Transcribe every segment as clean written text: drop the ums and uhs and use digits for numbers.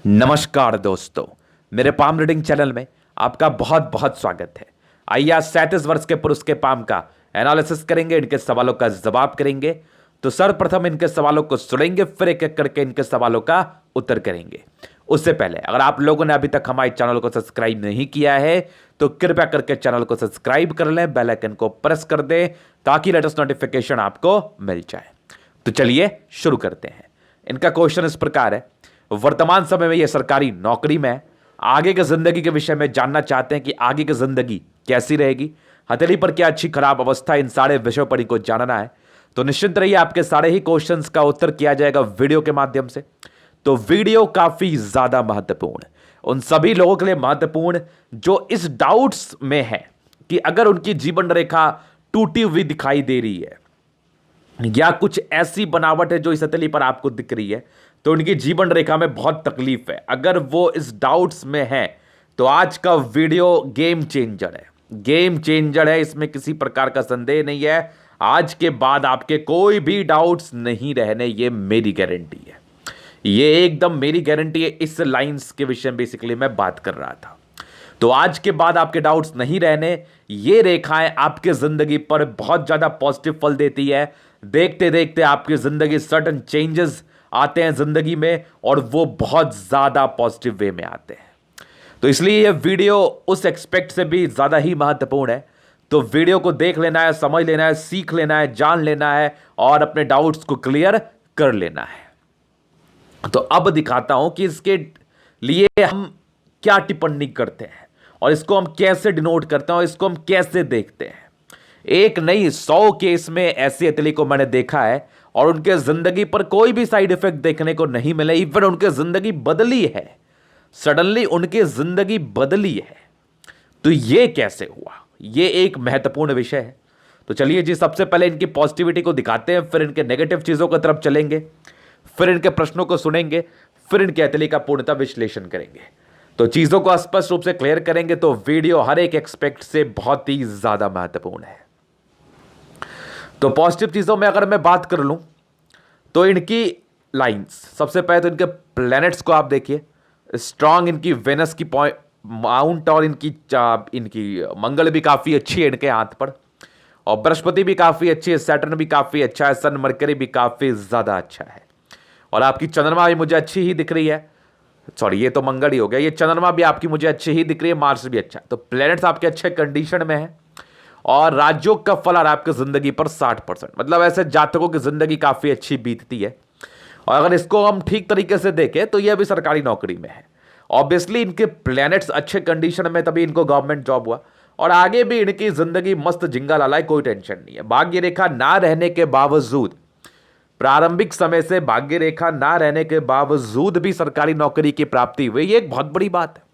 नमस्कार दोस्तों, मेरे पाम रीडिंग चैनल में आपका बहुत बहुत स्वागत है। आइए आज 37 वर्ष के पुरुष के पाम का एनालिसिस करेंगे, इनके सवालों का जवाब करेंगे। तो सर्वप्रथम इनके सवालों को सुनेंगे, फिर एक एक करके इनके सवालों का उत्तर करेंगे। उससे पहले अगर आप लोगों ने अभी तक हमारे चैनल को सब्सक्राइब नहीं किया है तो कृपया करके चैनल को सब्सक्राइब कर लें, बेल आइकन को प्रेस कर दें ताकि लेटेस्ट नोटिफिकेशन आपको मिल जाए। तो चलिए शुरू करते हैं। इनका क्वेश्चन इस प्रकार है, वर्तमान समय में यह सरकारी नौकरी में है, आगे की जिंदगी के विषय में जानना चाहते हैं कि आगे की जिंदगी कैसी रहेगी, हथेली पर क्या अच्छी खराब अवस्था, इन सारे विषयों पर इनको जानना है। तो निश्चिंत रहिए, आपके सारे ही क्वेश्चंस का उत्तर किया जाएगा वीडियो के माध्यम से। तो वीडियो काफी ज्यादा महत्वपूर्ण, उन सभी लोगों के लिए महत्वपूर्ण जो इस डाउट्स में है कि अगर उनकी जीवन रेखा टूटी हुई दिखाई दे रही है या कुछ ऐसी बनावट है जो इस हथेली पर आपको दिख रही है तो उनकी जीवन रेखा में बहुत तकलीफ है। अगर वो इस डाउट्स में है तो आज का वीडियो गेम चेंजर है, गेम चेंजर है, इसमें किसी प्रकार का संदेह नहीं है। आज के बाद आपके कोई भी डाउट्स नहीं रहने, ये मेरी गारंटी है, ये एकदम मेरी गारंटी है। इस लाइंस के विषय में बेसिकली मैं बात कर रहा था। तो आज के बाद आपके डाउट्स नहीं रहने, ये रेखाएं आपके जिंदगी पर बहुत ज्यादा पॉजिटिव फल देती है। देखते देखते आपकी जिंदगी सडन चेंजेस आते हैं जिंदगी में और वो बहुत ज्यादा पॉजिटिव वे में आते हैं। तो इसलिए ये वीडियो उस एक्सपेक्ट से भी ज्यादा ही महत्वपूर्ण है। तो वीडियो को देख लेना है, समझ लेना है, सीख लेना है, जान लेना है और अपने डाउट्स को क्लियर कर लेना है। तो अब दिखाता हूं कि इसके लिए हम क्या टिप्पणी करते हैं और इसको हम कैसे डिनोट करते हैं और इसको हम कैसे देखते हैं। एक नहीं 100 केस में ऐसी हथेली को मैंने देखा है और उनके जिंदगी पर कोई भी साइड इफेक्ट देखने को नहीं मिले, इवन उनके जिंदगी बदली है, सडनली उनकी जिंदगी बदली है। तो ये कैसे हुआ, ये एक महत्वपूर्ण विषय है। तो चलिए जी, सबसे पहले इनकी पॉजिटिविटी को दिखाते हैं, फिर इनके नेगेटिव चीजों की तरफ चलेंगे, फिर इनके प्रश्नों को सुनेंगे, फिर इनकी हथेली का पूर्णतः विश्लेषण करेंगे। तो चीजों को स्पष्ट रूप से क्लियर करेंगे तो वीडियो हर एक एक्सपेक्ट से बहुत ही ज्यादा महत्वपूर्ण है। तो पॉजिटिव चीजों में अगर मैं बात कर लूं तो इनकी लाइंस, सबसे पहले तो इनके प्लैनेट्स को आप देखिए, स्ट्रांग इनकी वेनस की माउंट और इनकी मंगल भी काफी अच्छी है इनके हाथ पर, और बृहस्पति भी काफी अच्छी है, सैटर्न भी काफी अच्छा है, सन मरकरी भी काफी ज्यादा अच्छा है, और आपकी चंद्रमा भी मुझे अच्छी ही दिख रही है। सॉरी, ये तो मंगल ही हो गया, ये चंद्रमा भी आपकी मुझे अच्छी ही दिख रही है, मार्स भी अच्छा है। तो प्लैनेट्स आपके अच्छे कंडीशन में है और राजयोग का फल आ रहा है आपकी जिंदगी पर 60%, मतलब ऐसे जातकों की जिंदगी काफी अच्छी बीतती है। और अगर इसको हम ठीक तरीके से देखें तो ये अभी सरकारी नौकरी में है, ऑब्वियसली इनके प्लैनेट्स अच्छे कंडीशन में तभी इनको गवर्नमेंट जॉब हुआ और आगे भी इनकी जिंदगी मस्त जिंगा लाला है, कोई टेंशन नहीं है। भाग्य रेखा ना रहने के बावजूद, प्रारंभिक समय से भाग्य रेखा ना रहने के बावजूद भी सरकारी नौकरी की प्राप्ति हुई, ये एक बहुत बड़ी बात है।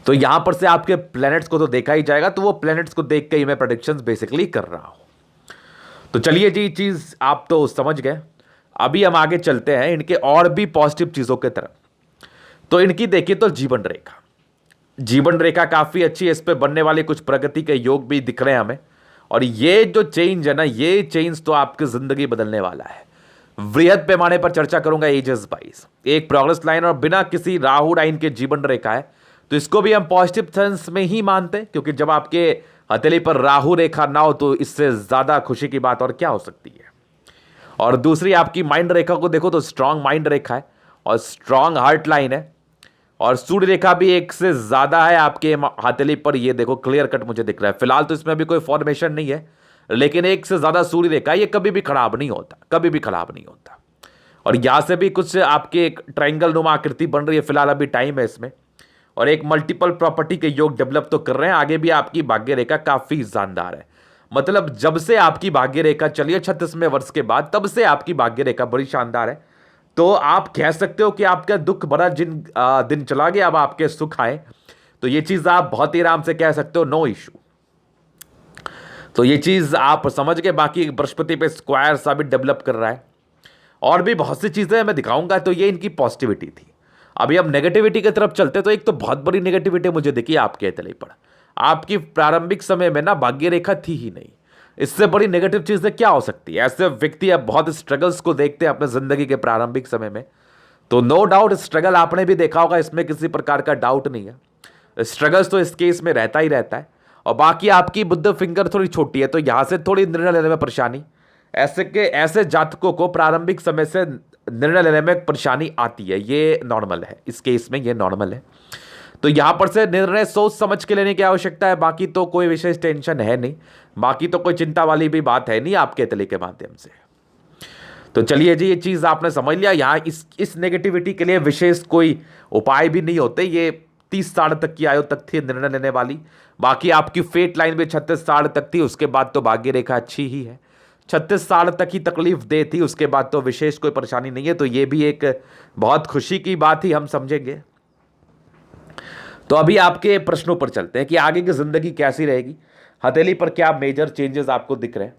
तो यहां पर से आपके प्लैनेट्स को तो देखा ही जाएगा, तो वो प्लैनेट्स को देख के ही मैं प्रेडिक्शंस बेसिकली कर रहा हूं। तो चलिए जी, चीज आप तो समझ गए। अभी हम आगे चलते हैं इनके और भी पॉजिटिव चीजों की तरफ। तो इनकी देखिए तो जीवन रेखा, जीवन रेखा काफी अच्छी है, इस पे बनने वाले कुछ प्रगति के योग भी दिख रहे हैं हमें। और ये जो चेंज है ना, ये चेंज तो आपकी जिंदगी बदलने वाला है। वृहद पैमाने पर चर्चा करूंगा एजेस वाइज, एक प्रोग्रेस लाइन और बिना किसी राहु लाइन के जीवन रेखा है, तो इसको भी हम पॉजिटिव सेंस में ही मानते हैं, क्योंकि जब आपके हथेली पर राहु रेखा ना हो तो इससे ज्यादा खुशी की बात और क्या हो सकती है। और दूसरी आपकी माइंड रेखा को देखो तो स्ट्रांग माइंड रेखा है और स्ट्रांग हार्ट लाइन है, और सूर्य रेखा भी एक से ज्यादा है आपके हथेली पर, ये देखो क्लियर कट मुझे दिख रहा है। फिलहाल तो इसमें अभी कोई फॉर्मेशन नहीं है, लेकिन एक से ज्यादा सूर्य रेखा, ये कभी भी खराब नहीं होता, कभी भी खराब नहीं होता। और यहां से भी कुछ आपके एक ट्रायंगल नुमा आकृति बन रही है, फिलहाल अभी टाइम है इसमें, और एक मल्टीपल प्रॉपर्टी के योग डेवलप तो कर रहे हैं। आगे भी आपकी भाग्य रेखा काफी शानदार है, मतलब जब से आपकी भाग्य रेखा चलिए 36वें वर्ष के बाद, तब से आपकी भाग्य रेखा बड़ी शानदार है। तो आप कह सकते हो कि आपका दुख भरा दिन चला गया, अब आपके सुख आए, तो ये चीज आप बहुत ही आराम से कह सकते हो, नो इशू। तो ये चीज आप समझ गए। बाकी बृहस्पति पे स्क्वायर सा भी डेवलप कर रहा है और भी बहुत सी चीजें मैं दिखाऊंगा। तो ये इनकी पॉजिटिविटी थी। अभी हम नेगेटिविटी की तरफ चलते, तो एक तो बहुत बड़ी नेगेटिविटी मुझे दिखी आपके हथेली पर, आपकी प्रारंभिक समय में ना भाग्य रेखा थी ही नहीं। इससे बड़ी नेगेटिव चीजें क्या हो सकती है। ऐसे व्यक्ति अब बहुत स्ट्रगल्स को देखते हैं अपने जिंदगी के प्रारंभिक समय में, तो नो डाउट स्ट्रगल आपने भी देखा होगा, इसमें किसी प्रकार का डाउट नहीं है। स्ट्रगल्स तो इस केस में रहता ही रहता है। और बाकी आपकी बुद्ध फिंगर थोड़ी छोटी है, तो यहां से थोड़ी निर्णय लेने में परेशानी, ऐसे जातकों को प्रारंभिक समय से निर्णय लेने में परेशानी आती है, ये नॉर्मल है। इस केस में ये नॉर्मल है। तो यहां पर से निर्णय सोच समझ के लेने की आवश्यकता है। बाकी तो कोई विशेष टेंशन है नहीं, बाकी तो कोई चिंता वाली भी बात है नहीं आपके तले के माध्यम से। तो चलिए जी, ये चीज आपने समझ लिया। यहाँ इस नेगेटिविटी के लिए विशेष कोई उपाय भी नहीं होते। ये 30 साल तक की आयु तक थी निर्णय लेने वाली। बाकी आपकी फेट लाइन भी 36 साल तक थी, उसके बाद तो भाग्य रेखा अच्छी ही है। 36 साल तक ही तकलीफ दे थी, उसके बाद तो विशेष कोई परेशानी नहीं है। तो ये भी एक बहुत खुशी की बात ही हम समझेंगे। तो अभी आपके प्रश्नों पर चलते हैं कि आगे की जिंदगी कैसी रहेगी, हथेली पर क्या मेजर चेंजेस आपको दिख रहे हैं,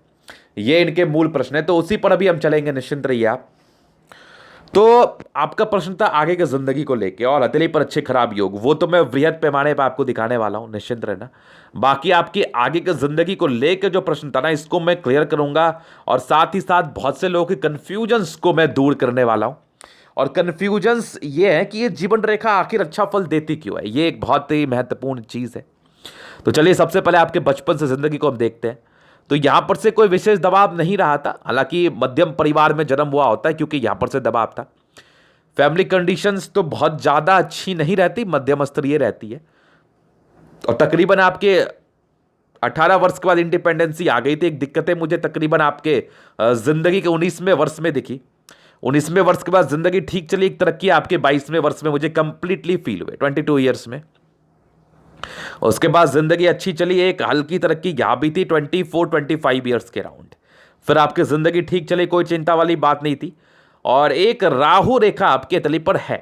ये इनके मूल प्रश्न है। तो उसी पर अभी हम चलेंगे, निश्चिंत रहिए आप। तो आपका प्रश्न था आगे की जिंदगी को लेके और हथेली पर अच्छे खराब योग, वो तो मैं वृहद पैमाने पर आपको दिखाने वाला हूं, निश्चिंत रहना। बाकी आपकी आगे की जिंदगी को लेके जो प्रश्न था ना, इसको मैं क्लियर करूंगा और साथ ही साथ बहुत से लोगों के कंफ्यूजन्स को मैं दूर करने वाला हूं। और कंफ्यूजन्स ये है कि ये जीवन रेखा आखिर अच्छा फल देती क्यों है, ये एक बहुत ही महत्वपूर्ण चीज है। तो चलिए सबसे पहले आपके बचपन से जिंदगी को हम देखते हैं। तो यहां पर से कोई विशेष दबाव नहीं रहा था, हालांकि मध्यम परिवार में जन्म हुआ होता है क्योंकि यहां पर से दबाव था। फैमिली कंडीशंस तो बहुत ज्यादा अच्छी नहीं रहती, मध्यम स्तरीय रहती है। और तकरीबन आपके 18 वर्ष के बाद इंडिपेंडेंसी आ गई थी। एक दिक्कतें मुझे तकरीबन आपके जिंदगी के 19वें वर्ष में दिखी। 19वें वर्ष के बाद जिंदगी ठीक चली, एक तरक्की आपके 22वें वर्ष में मुझे कंप्लीटली फील हुए, 22 ईयर्स में। उसके बाद जिंदगी अच्छी चली, एक हल्की तरक्की यहां भी थी 24-25 ईयर्स के राउंड। फिर आपकी जिंदगी ठीक चली, कोई चिंता वाली बात नहीं थी। और एक राहु रेखा आपके तली पर है।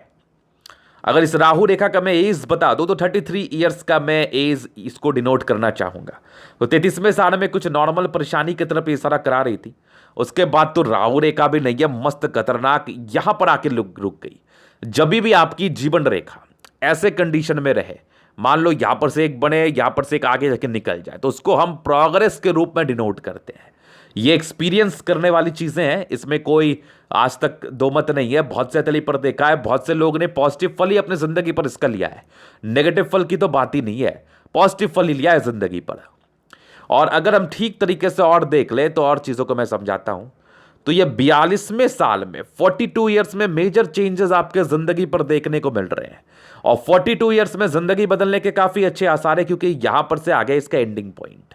अगर इस राहु रेखा का मैं एज बता दूं तो 33 ईयर्स का मैं एज इसको डिनोट करना चाहूंगा। तो 33वें साल में कुछ नॉर्मल परेशानी की तरफ इशारा करा रही थी। उसके बाद तो राहु रेखा भी नहीं है, मस्त खतरनाक यहां पर आके रुक गई। जब भी आपकी जीवन रेखा ऐसे कंडीशन में रहे, मान लो यहां पर से एक बने, यहां पर से एक आगे जाके निकल जाए, तो उसको हम प्रोग्रेस के रूप में डिनोट करते हैं। ये एक्सपीरियंस करने वाली चीजें हैं, इसमें कोई आज तक दो मत नहीं है। बहुत से हथेली पर देखा है, बहुत से लोगों ने पॉजिटिव फल ही अपनी जिंदगी पर इसका लिया है, नेगेटिव फल की तो बात ही नहीं है, पॉजिटिव फल ही लिया है जिंदगी पर। और अगर हम ठीक तरीके से और देख ले तो और चीजों को मैं समझाता हूं। तो ये 42वें साल में 42 ईयर्स में मेजर चेंजेस आपके जिंदगी पर देखने को मिल रहे हैं। और 42 ईयर्स में जिंदगी बदलने के काफी अच्छे आसार है, क्योंकि यहां पर से आ गया इसका एंडिंग पॉइंट।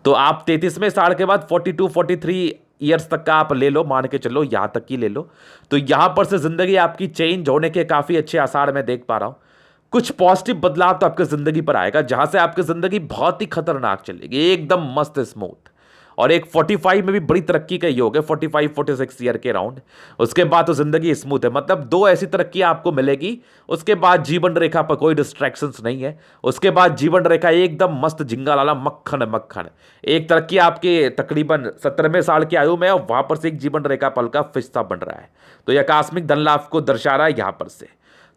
तो आप 33वें साल के बाद 42-43 ईयर्स तक का आप ले लो, मान के चलो यहां तक की ले लो। तो यहां पर से जिंदगी आपकी चेंज होने के काफी अच्छे आसार मैं देख पा रहा हूं। कुछ पॉजिटिव बदलाव तो आपकी जिंदगी पर आएगा, जहां से आपकी जिंदगी बहुत ही खतरनाक चलेगी, एकदम मस्त स्मूथ। और एक 45 में भी बड़ी तरक्की का योग है, 45-46 ईयर के राउंड। उसके बाद तो जिंदगी स्मूथ है, मतलब दो ऐसी तरक्की आपको मिलेगी। उसके बाद जीवन रेखा पर कोई डिस्ट्रैक्शंस नहीं है। उसके बाद जीवन रेखा एकदम मस्त झिंगा लाला मक्खन मक्खन। एक तरक्की आपके तकरीबन 17वें साल की आयु में, और वहां पर से एक जीवन रेखा पल का फिस्ता बन रहा है। तो यह आकस्मिक धन लाभ को दर्शा रहा है यहां पर से।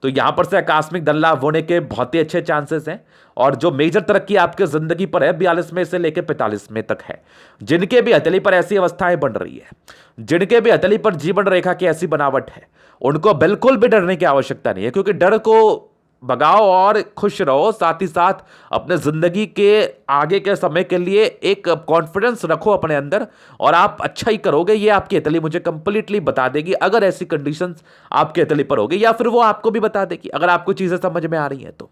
तो यहां पर से आकस्मिक धन लाभ होने के बहुत ही अच्छे चांसेस हैं। और जो मेजर तरक्की आपके जिंदगी पर है 42 में से लेकर 45 में तक है। जिनके भी हथेली पर ऐसी अवस्थाएं बन रही है, जिनके भी हथेली पर जीवन रेखा की ऐसी बनावट है, उनको बिल्कुल भी डरने की आवश्यकता नहीं है, क्योंकि डर को भगाओ और खुश रहो। साथ ही साथ अपने जिंदगी के आगे के समय के लिए एक कॉन्फिडेंस रखो अपने अंदर, और आप अच्छा ही करोगे। ये आपकी हथेली मुझे कंप्लीटली बता देगी, अगर ऐसी कंडीशंस आपके हथेली पर होगी, या फिर वो आपको भी बता देगी अगर आपको चीजें समझ में आ रही हैं तो।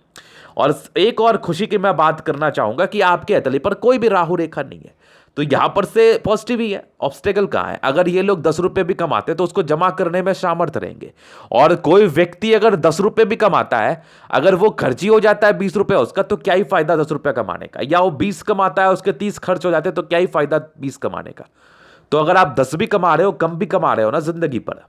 और एक और खुशी की मैं बात करना चाहूंगा कि आपके हथेली पर कोई भी राहु रेखा नहीं है। तो यहां पर से पॉजिटिव ही है। ऑब्स्टेकल कहां है? अगर ये लोग 10 रुपए भी कमाते तो उसको जमा करने में सामर्थ्य रहेंगे। और कोई व्यक्ति अगर 10 रुपए भी कमाता है, अगर वो खर्ची हो जाता है 20 रुपए उसका, तो क्या ही फायदा 10 रुपए कमाने का। या वो 20 कमाता है, उसके 30 खर्च हो जाते हैं, तो क्या ही फायदा 20 कमाने का। तो अगर आप 10 भी कमा रहे हो, कम भी कमा रहे हो ना जिंदगी पर,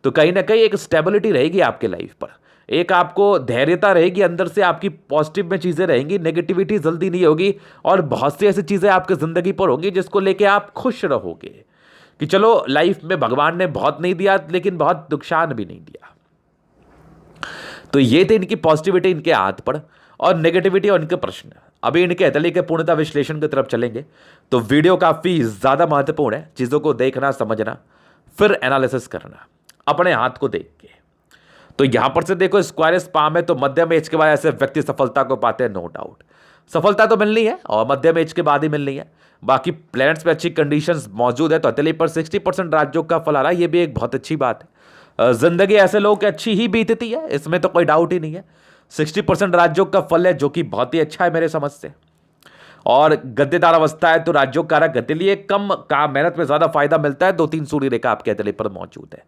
तो कहीं ना कहीं एक स्टेबिलिटी रहेगी आपके लाइफ पर, एक आपको धैर्यता रहेगी अंदर से, आपकी पॉजिटिव में चीजें रहेंगी, नेगेटिविटी जल्दी नहीं होगी। और बहुत सी ऐसी चीजें आपकी जिंदगी पर होंगी जिसको लेके आप खुश रहोगे कि चलो लाइफ में भगवान ने बहुत नहीं दिया, लेकिन बहुत नुकसान भी नहीं दिया। तो ये थे इनकी पॉजिटिविटी इनके हाथ पर, और नेगेटिविटी और इनके प्रश्न। अभी इनके हथेली के पूर्णता विश्लेषण की तरफ चलेंगे। तो वीडियो काफी ज्यादा महत्वपूर्ण है, चीजों को देखना, समझना, फिर एनालिसिस करना अपने हाथ को देख के। तो यहां पर से देखो स्क्वायरस पाम है, तो मध्यम एज के बाद ऐसे व्यक्ति सफलता को पाते हैं, नो डाउट। सफलता तो मिलनी है और मध्यम एज के बाद ही मिलनी है। बाकी प्लैनेट्स पे अच्छी कंडीशंस मौजूद है, तो हथेली पर 60% राजयोग का फल आ रहा है, ये भी एक बहुत अच्छी बात है। जिंदगी ऐसे लोगों की अच्छी ही बीतती है, इसमें तो कोई डाउट ही नहीं है। 60% राजयोग का फल है, जो कि बहुत ही अच्छा है मेरे समझ से। और गद्देदार अवस्था है, तो राजयोग कारक गति लिए कम काम मेहनत में ज्यादा फायदा मिलता है। 2-3 सूर्य रेखा आपके हथेली पर मौजूद है।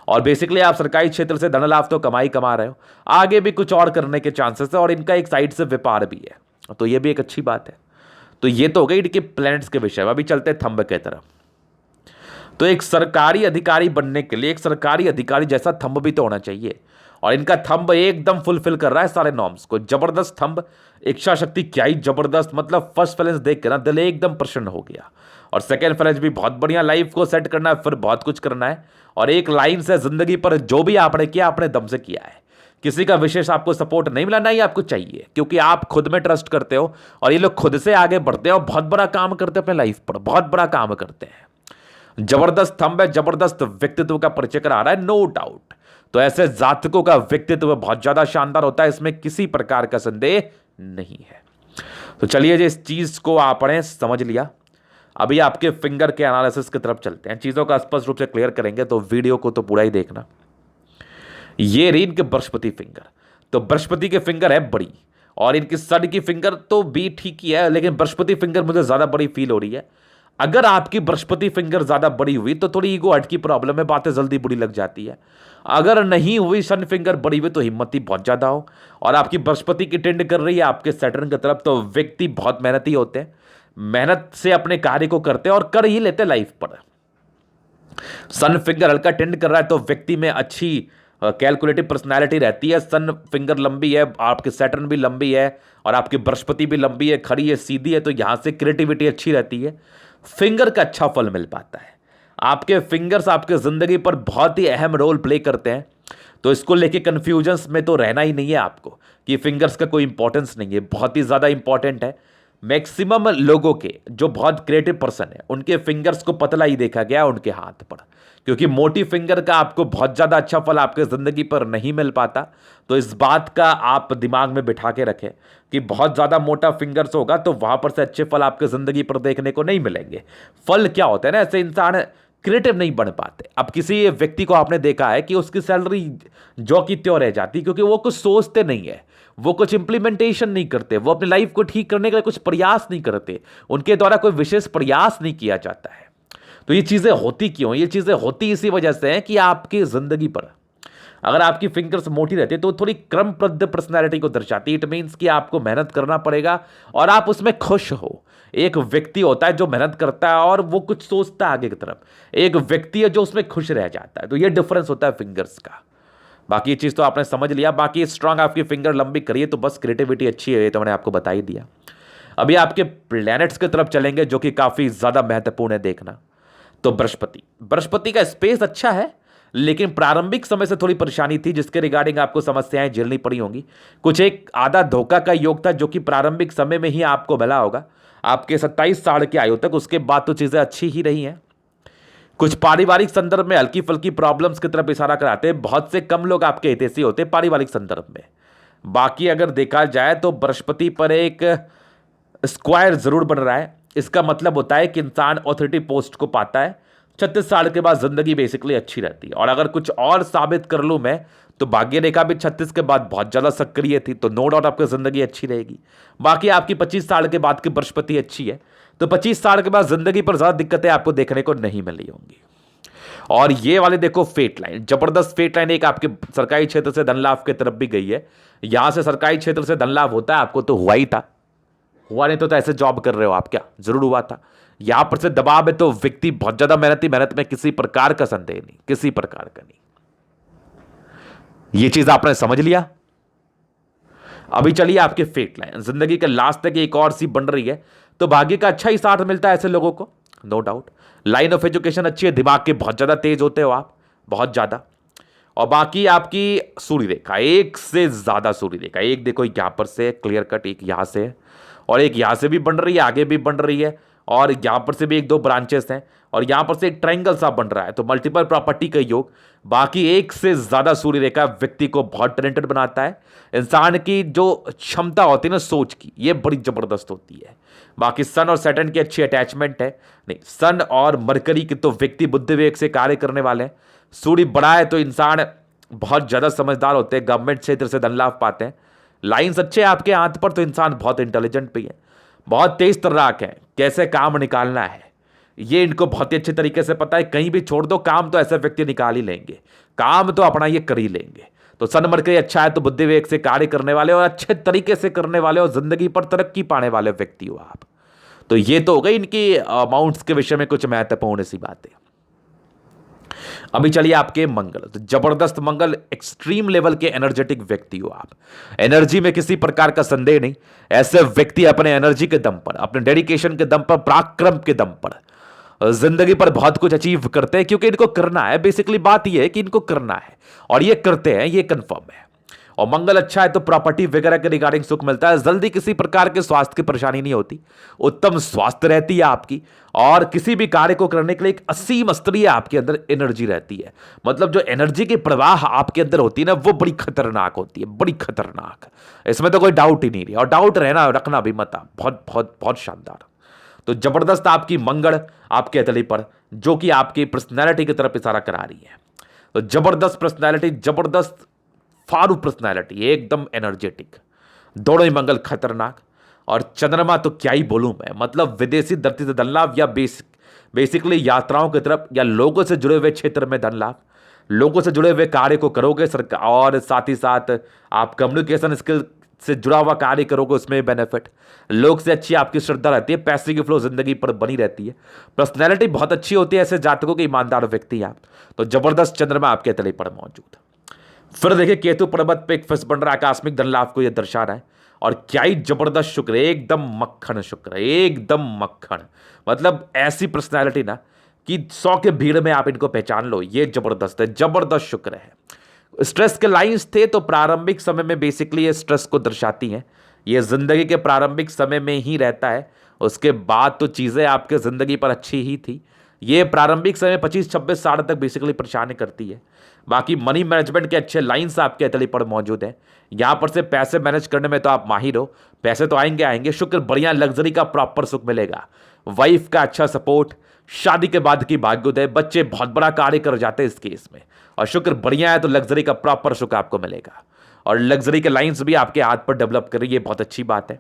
और बेसिकली आप सरकारी क्षेत्र से धन लाभ तो कमा रहे हो, आगे भी कुछ और करने के चांसेस है, और इनका एक साइड से व्यापार भी है, तो ये भी एक अच्छी बात है। तो ये तो हो गई इनके प्लैनेट्स के विषय में। अभी चलते हैं थंब के तरफ। तो एक सरकारी अधिकारी बनने के लिए एक सरकारी अधिकारी जैसा थंब भी तो होना चाहिए, और इनका थंब एकदम फुलफिल कर रहा है सारे नॉर्म्स को। जबरदस्त थंब, इच्छा शक्ति क्या ही जबरदस्त, मतलब फर्स्ट फ्लैंस देख के ना दिल एकदम प्रसन्न हो गया। और सेकेंड फ्लैंस भी बहुत बढ़िया, लाइफ को सेट करना है, फिर बहुत कुछ करना है। और एक लाइन से जिंदगी पर जो भी आपने किया अपने दम से किया है, किसी का विशेष आपको सपोर्ट नहीं मिला, नहीं आपको चाहिए, क्योंकि आप खुद में ट्रस्ट करते हो और ये लोग खुद से आगे बढ़ते हैं और बहुत बड़ा काम करते हैं अपने लाइफ पर, बहुत बड़ा काम करते हैं। जबरदस्त थंब है, जबरदस्त व्यक्तित्व का परिचय करा रहा है, नो डाउट। तो ऐसे जातकों का व्यक्तित्व बहुत ज्यादा शानदार होता है, इसमें किसी प्रकार का संदेह नहीं है। तो चलिए जी, इस चीज को आपने समझ लिया। अभी आपके फिंगर के एनालिसिस की तरफ चलते हैं, चीजों का स्पष्ट रूप से क्लियर करेंगे, तो वीडियो को तो पूरा ही देखना। ये रही इनके बृहस्पति फिंगर। तो बृहस्पति के फिंगर है बड़ी, और इनकी सन की फिंगर तो भी ठीक ही है, लेकिन बृहस्पति फिंगर मुझे ज्यादा बड़ी फील हो रही है। अगर आपकी बृहस्पति फिंगर ज्यादा बड़ी हुई तो थोड़ी ईगो हट की प्रॉब्लम है, बातें जल्दी बुरी लग जाती है। अगर नहीं हुई सन फिंगर बड़ी हुई तो हिम्मत ही बहुत ज्यादा हो, और आपकी बृहस्पति की टेंड कर रही है आपके सैटर्न की तरफ, तो व्यक्ति बहुत मेहनती होते हैं, मेहनत से अपने कार्य को करते हैं और कर ही लेते लाइफ पर। सन फिंगर हल्का टेंड कर रहा है तो व्यक्ति में अच्छी कैलकुलेटिव पर्सनालिटी रहती है। सन फिंगर लंबी है, आपकी सैटर्न भी लंबी है, और आपकी बृहस्पति भी लंबी है, खड़ी है, सीधी है, तो यहां से क्रिएटिविटी अच्छी रहती है। फिंगर का अच्छा फल मिल पाता है। आपके फिंगर्स आपके जिंदगी पर बहुत ही अहम रोल प्ले करते हैं, तो इसको लेके कंफ्यूजन्स में तो रहना ही नहीं है आपको कि फिंगर्स का कोई इंपॉर्टेंस नहीं है, बहुत ही ज्यादा इंपॉर्टेंट है। मैक्सिमम लोगों के जो बहुत क्रिएटिव पर्सन है उनके फिंगर्स को पतला ही देखा गया उनके हाथ पर, क्योंकि मोटी फिंगर का आपको बहुत ज्यादा अच्छा फल आपके जिंदगी पर नहीं मिल पाता। तो इस बात का आप दिमाग में बिठा के रखें कि बहुत ज्यादा मोटा फिंगर्स होगा तो वहां पर से अच्छे फल आपके जिंदगी पर देखने को नहीं मिलेंगे। फल क्या होता है ना, ऐसे इंसान क्रिएटिव नहीं बन पाते। अब किसी व्यक्ति को आपने देखा है कि उसकी सैलरी जो की त्यों रह जाती, क्योंकि वो कुछ सोचते नहीं है, वो कुछ इंप्लीमेंटेशन नहीं करते, वो अपनी लाइफ को ठीक करने के लिए कुछ प्रयास नहीं करते, उनके द्वारा कोई विशेष प्रयास नहीं किया जाता है। तो ये चीजें होती क्यों? ये चीजें होती इसी वजह से हैं कि आपकी जिंदगी पर अगर आपकी फिंगर्स मोटी रहती है तो थोड़ी क्रमबद्ध पर्सनैलिटी को दर्शाती है। इट मीन्स कि आपको मेहनत करना पड़ेगा और आप उसमें खुश हो। एक व्यक्ति होता है जो मेहनत करता है और वो कुछ सोचता है आगे की तरफ, एक व्यक्ति है जो उसमें खुश रह जाता है। तो ये डिफरेंस होता है फिंगर्स का। बाकी ये चीज तो आपने समझ लिया। बाकी स्ट्रांग आपकी फिंगर लंबी करिए तो बस क्रिएटिविटी अच्छी है, ये तो मैंने आपको बता ही दिया। अभी आपके प्लैनेट्स की तरफ चलेंगे जो कि काफी ज्यादा महत्वपूर्ण है देखना। तो बृहस्पति का स्पेस अच्छा है, लेकिन प्रारंभिक समय से थोड़ी परेशानी थी जिसके रिगार्डिंग आपको समस्याएं झेलनी पड़ी होंगी। कुछ एक आधा धोखा का योग था जो कि प्रारंभिक समय में ही आपको मिला होगा, आपके 27 साल की आयु तक। उसके बाद तो चीजें अच्छी ही रही हैं। कुछ पारिवारिक संदर्भ में हल्की फुल्की प्रॉब्लम्स की तरफ इशारा कराते हैं। बहुत से कम लोग आपके हितैषी होते हैं पारिवारिक संदर्भ में। बाकी अगर देखा जाए तो बृहस्पति पर एक स्क्वायर जरूर बन रहा है। इसका मतलब होता है कि इंसान ऑथोरिटी पोस्ट को पाता है। 36 साल के बाद जिंदगी बेसिकली अच्छी रहती है। और अगर कुछ और साबित कर लूं मैं तो भाग्य रेखा भी 36 के बाद बहुत ज्यादा सक्रिय थी, तो नो डाउट आपकी जिंदगी अच्छी रहेगी। बाकी आपकी 25 साल के बाद की बृहस्पति अच्छी है, तो 25 साल के बाद जिंदगी पर ज्यादा दिक्कतें आपको देखने को नहीं मिली होंगी। और ये वाले देखो फेट लाइन, जबरदस्त फेट लाइन एक आपके सरकारी क्षेत्र से धन लाभ की तरफ भी गई है। यहां से सरकारी क्षेत्र से धन लाभ होता है, आपको तो हुआ ही था, हुआ नहीं तो ऐसे जॉब कर रहे हो आप क्या? जरूर हुआ था। यहां पर से दबाव है तो व्यक्ति बहुत ज्यादा मेहनत में किसी प्रकार का संदेह नहीं, किसी प्रकार का नहीं। ये चीज आपने समझ लिया। अभी चलिए आपके फेट लाइन, जिंदगी के लास्ट तक एक और सी बन रही है, तो भाग्य का अच्छा ही साथ मिलता है ऐसे लोगों को, no doubt. Line of education अच्छी है, दिमाग के बहुत ज्यादा तेज होते हो आप, बहुत ज्यादा। और बाकी आपकी सूर्य रेखा, एक से ज्यादा सूर्य रेखा, एक देखो यहां पर से क्लियर कट, एक यहां से और एक यहां से भी बन रही है, आगे भी बन रही है, और यहाँ पर से भी एक दो ब्रांचेस हैं और यहाँ पर से एक ट्रायंगल सा बन रहा है, तो मल्टीपल प्रॉपर्टी का योग। बाकी एक से ज्यादा सूर्य रेखा व्यक्ति को बहुत टैलेंटेड बनाता है। इंसान की जो क्षमता होती है ना सोच की, ये बड़ी जबरदस्त होती है। बाकी सन और सैटर्न की अच्छी अटैचमेंट है। नहीं, सन और मरकरी की तो व्यक्ति बुद्धि विवेक से कार्य करने वाले हैं। सूर्य बड़ा है तो इंसान बहुत ज्यादा समझदार होते हैं, गवर्नमेंट क्षेत्र से धन लाभ पाते हैं। लाइंस अच्छे हैं आपके हाथ पर तो इंसान बहुत इंटेलिजेंट भी है, बहुत तेज तर्राक है, कैसे काम निकालना है ये इनको बहुत ही अच्छे तरीके से पता है। कहीं भी छोड़ दो काम तो ऐसे व्यक्ति निकाल ही लेंगे, काम तो अपना ये कर ही लेंगे। तो सन मरकरी अच्छा है तो बुद्धि विवेक से कार्य करने वाले और अच्छे तरीके से करने वाले और जिंदगी पर तरक्की पाने वाले व्यक्ति हो आप। तो ये तो हो गई इनकी अमाउंट्स के विषय में कुछ महत्वपूर्ण सी बातें। अभी चलिए आपके मंगल, तो जबरदस्त मंगल, एक्सट्रीम लेवल के एनर्जेटिक व्यक्ति हो आप। एनर्जी में किसी प्रकार का संदेह नहीं। ऐसे व्यक्ति अपने एनर्जी के दम पर, अपने डेडिकेशन के दम पर, पराक्रम के दम पर जिंदगी पर बहुत कुछ अचीव करते हैं, क्योंकि इनको करना है। बेसिकली बात यह है कि इनको करना है और ये करते हैं, ये कंफर्म है। और मंगल अच्छा है तो प्रॉपर्टी वगैरह के रिगार्डिंग सुख मिलता है, जल्दी किसी प्रकार के स्वास्थ्य की परेशानी नहीं होती, उत्तम स्वास्थ्य रहती है आपकी। और किसी भी कार्य को करने के लिए एक असीम स्तरीय आपके अंदर एनर्जी रहती है। मतलब जो एनर्जी की प्रवाह आपके अंदर होती है ना, वो बड़ी खतरनाक होती है, बड़ी खतरनाक। इसमें तो कोई डाउट ही नहीं रही, और डाउट रहना रखना भी मत आप। बहुत बहुत बहुत शानदार। तो जबरदस्त आपकी मंगल आपके हथेली पर, जो कि आपकी पर्सनैलिटी की तरफ इशारा करा रही है। तो जबरदस्त पर्सनैलिटी, जबरदस्त फारू पर्सनैलिटी, एकदम एनर्जेटिक, दोनों ही मंगल खतरनाक। और चंद्रमा तो क्या ही बोलूं मैं, मतलब विदेशी धरती से धन लाभ या बेसिकली यात्राओं की तरफ या लोगों से जुड़े हुए क्षेत्र में धन लाभ, लोगों से जुड़े हुए कार्य को करोगे सरकार, और साथ ही साथ आप कम्युनिकेशन स्किल से जुड़ा हुआ कार्य करोगे उसमें बेनिफिट, लोग से अच्छी आपकी श्रद्धा रहती है, पैसे की फ्लो जिंदगी पर बनी रहती है, पर्सनैलिटी बहुत अच्छी होती है ऐसे जातकों के, ईमानदार व्यक्ति आप। तो जबरदस्त चंद्रमा आपके तले पर मौजूद। फिर देखिए केतु पर्वत पे एक फिश बन रहा है, आकस्मिक धन लाभ को यह दर्शा रहा है। और क्या ही जबरदस्त शुक्र है, एकदम मक्खन शुक्र है, एकदम मक्खन। मतलब ऐसी पर्सनैलिटी ना कि 100 के भीड़ में आप इनको पहचान लो, ये जबरदस्त है, जबरदस्त शुक्र है। स्ट्रेस के लाइंस थे तो प्रारंभिक समय में बेसिकली ये स्ट्रेस को दर्शाती हैं। ये जिंदगी के प्रारंभिक समय में ही रहता है, उसके बाद तो चीजें आपके जिंदगी पर अच्छी ही थी। ये प्रारंभिक समय 25-26 साल तक बेसिकली परेशान करती है। बाकी मनी मैनेजमेंट के अच्छे लाइंस आपके हथेली पर मौजूद हैं। यहाँ पर से पैसे मैनेज करने में तो आप माहिर हो, पैसे तो आएंगे आएंगे। शुक्र बढ़िया, लग्जरी का प्रॉपर सुख मिलेगा, वाइफ का अच्छा सपोर्ट, शादी के बाद की भाग्योदय, बच्चे बहुत बड़ा कार्य कर जाते हैं इस केस में। और शुक्र बढ़िया है तो लग्जरी का प्रॉपर सुख आपको मिलेगा, और लग्जरी के लाइंस भी आपके हाथ पर डेवलप कर रही है, बहुत अच्छी बात है।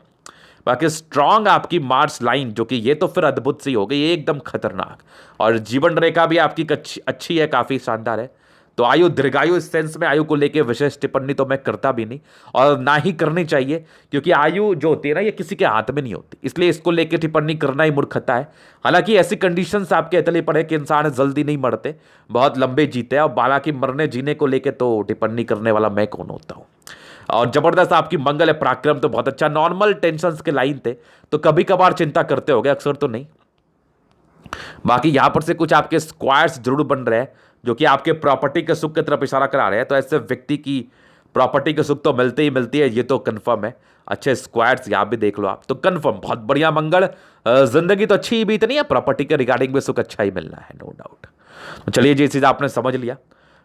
बाकी स्ट्रांग आपकी मार्स लाइन, जो कि ये तो फिर अद्भुत सी हो गई, एकदम खतरनाक। और जीवन रेखा भी आपकी अच्छी है, काफी शानदार है। तो आयु दीर्घायु, इस सेंस में आयु को लेकर विशेष टिप्पणी तो मैं करता भी नहीं, और ना ही करनी चाहिए, क्योंकि आयु जो होती है ना ये किसी के हाथ में नहीं होती, इसलिए इसको लेकर टिप्पणी करना ही मूर्खता है। हालांकि ऐसी कंडीशंस आपके हथेली पर है कि इंसान जल्दी नहीं मरते, बहुत लंबे जीते हैं। और बालाकी मरने जीने को लेकर तो टिप्पणी करने वाला मैं कौन होता हूँ। और जबरदस्त आपकी मंगल है, पराक्रम तो बहुत अच्छा। नॉर्मल टेंशंस के लाइन थे तो कभी कभार चिंता करते होगे, अक्सर तो नहीं। बाकी यहां पर से कुछ आपके स्क्वायर्स जरूर बन रहे हैं, जो कि आपके प्रॉपर्टी के सुख की तरफ इशारा करा रहे हैं। तो ऐसे व्यक्ति की प्रॉपर्टी के सुख तो मिलते ही मिलती है, ये तो कंफर्म है। अच्छे स्क्वायर्स यहां भी देख लो आप, तो कंफर्म बहुत बढ़िया मंगल। जिंदगी तो अच्छी ही बीतनी है, प्रॉपर्टी के रिगार्डिंग भी सुख अच्छा ही मिलना है, नो डाउट। तो चलिए जी, चीज आपने समझ लिया।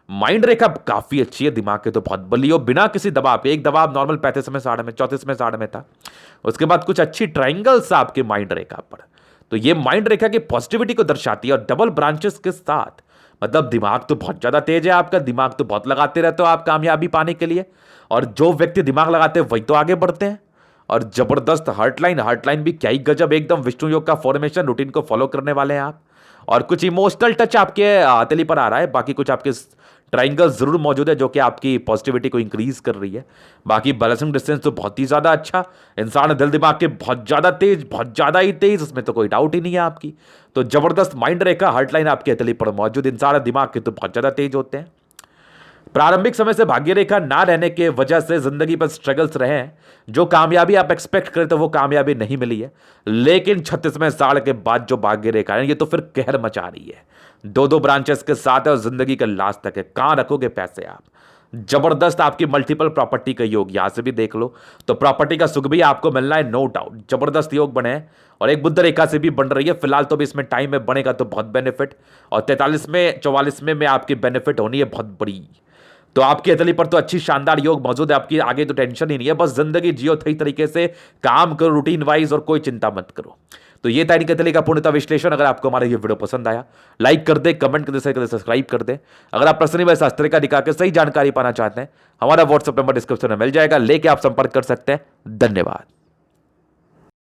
माइंड रेखा काफी अच्छी है, दिमाग के तो बहुत बली हो, बिना किसी दबाव के। एक दबाव नॉर्मल 35वें साढ़े में, 34वें साढ़े में था, उसके बाद कुछ अच्छी ट्राइंगल्स आपके माइंड रेखा पर। तो ये माइंड रेखा की पॉजिटिविटी को दर्शाती है, और डबल ब्रांचेस के साथ, मतलब दिमाग तो बहुत ज्यादा तेज है आपका, दिमाग तो बहुत लगाते रहते हो आप कामयाबी पाने के लिए। और जो व्यक्ति दिमाग लगाते हैं वही तो आगे बढ़ते हैं। और जबरदस्त हार्टलाइन भी क्या ही गजब, एकदम विष्णु योग का फॉर्मेशन, रूटीन को फॉलो करने वाले हैं आप। और कुछ इमोशनल टच आपके हथेली पर आ रहा है। बाकी कुछ आपके ट्राइंगल जरूर मौजूद है, जो कि आपकी पॉजिटिविटी को इंक्रीज कर रही है। बाकी बैलेंसिंग डिस्टेंस तो बहुत ही ज्यादा अच्छा, इंसान दिल दिमाग के बहुत ज्यादा तेज, बहुत ज्यादा ही तेज, उसमें तो कोई डाउट ही नहीं है आपकी। तो जबरदस्त माइंड रेखा, हार्टलाइन आपके हथेली पर मौजूद, इंसान दिमाग के तो बहुत ज्यादा तेज होते हैं। प्रारंभिक समय से भाग्य रेखा ना रहने के वजह से जिंदगी पर स्ट्रगल्स रहे हैं, जो कामयाबी आप एक्सपेक्ट करते तो वो कामयाबी नहीं मिली है। लेकिन 36वें साल के बाद जो भाग्य रेखा है ये तो फिर कहर मचा रही है, 2-2 ब्रांचेस के साथ है, और जिंदगी के लास्ट तक है। कहां रखोगे पैसे आप, जबरदस्त आपकी मल्टीपल प्रॉपर्टी का योग, यहां से भी देख लो तो प्रॉपर्टी का सुख भी आपको मिलना है, नो डाउट। जबरदस्त योग बने हैं और एक बुध रेखा से भी बन रही है फिलहाल, तो भी इसमें टाइम में बनेगा तो बहुत बेनिफिट। और 43 में 44 में आपकी बेनिफिट होनी है बहुत बड़ी। तो आपकी हथेली पर तो अच्छी शानदार योग मौजूद है आपकी, आगे तो टेंशन ही नहीं है, बस जिंदगी जियो सही तरीके से, काम करो रूटीन वाइज और कोई चिंता मत करो। तो ये था इनकी हथेली का पूर्णतः विश्लेषण। अगर आपको हमारा ये वीडियो पसंद आया, लाइक कर दे, कमेंट कर दे, शेयर कर दे, सब्सक्राइब कर दे। अगर आप प्रश्न में शास्त्र का दिखा के सही जानकारी पाना चाहते हैं, हमारा व्हाट्सएप नंबर डिस्क्रिप्शन में मिल जाएगा, लेके आप संपर्क कर सकते हैं। धन्यवाद।